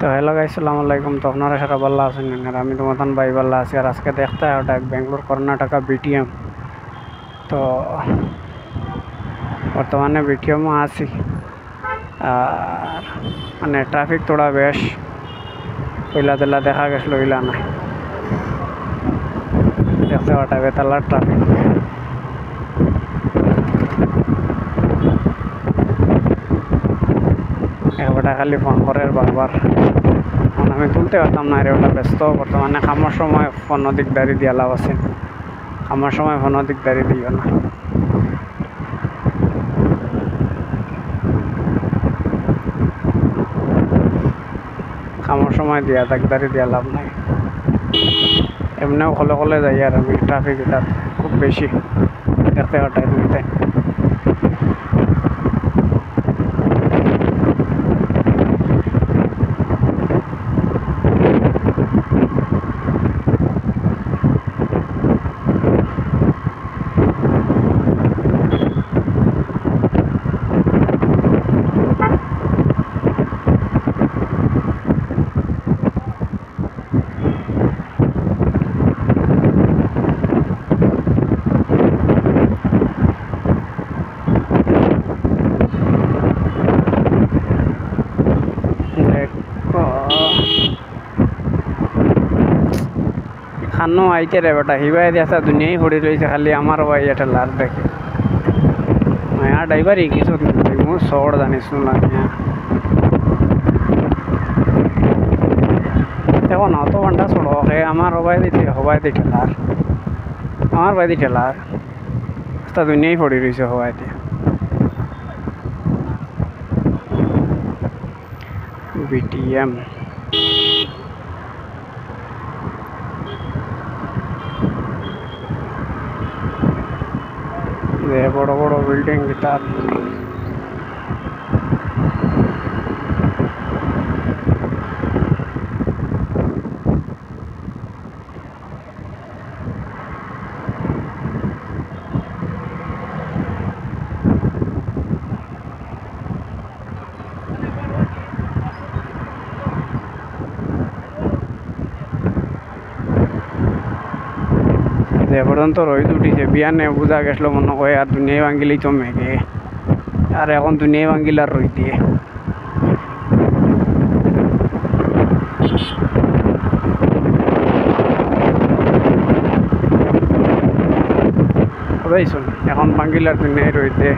তো hello guys, আসসালামু আলাইকুম। তো আপনারা সারা ভালো আছেন? আর আমি তো মতন ভাই ভালো আছি। আর আজকে দেখতে হয় ওটা বেঙ্গলোর কর্ণাটকা বিটিএম। তো বর্তমানে বিটিএমও আছি। আর মানে ট্রাফিক তোড়া বেশ পয়লা তেলা দেখা গেছিল, ওইলা না দেখতে ওটা বেতালার ট্রাফিক। ওটা খালি ফোন করে বারবার, আমি তুলতে পারতাম না রে, ওটা ব্যস্ত। বর্তমানে কামার সময় ফোন দিকদারি দিয়া লাভ আছে, কামার সময় ফোন দিকদারি দিও না। কামার সময় দিয়া দিকদারি দিয়া লাভ নাই। এমনিও কলে কলে যাই আর আমি, ট্রাফিক এটা খুব বেশি দেখতে কাটাই তুলতে। খানো আইতে রে বেটা, হিবাই দিয়েছে দুনিয়াই পড়ে রয়েছে, খালি আমার ভাই এটা লাভ দেখে। হ্যাঁ ড্রাইভারই কিছু মু শহর জানিস না। দেখো না অত ঘন্টা ছোড়ো আমার হবাই দিয়ে ঠেলার, আমার বাই দিয়ে ঠেলার রাস্তা দুনিয়াই পড়ে রয়েছে হবাই দিয়ে। বিটিএম বড় বড় বিল্ডিং গিটার। যে পর্যন্ত রোদ উঠিছে বিয়ানে বোঝা গেছিল মনে হয় আর দুনিয়ায় ভাঙ্গিলেই তো মেঘে, আর এখন দুনিয়ায় ভাঙ্গিল আর রোদ দিয়ে। এখন ভাঙ্গিল আর দুনিয়ায় রোদ দিয়ে।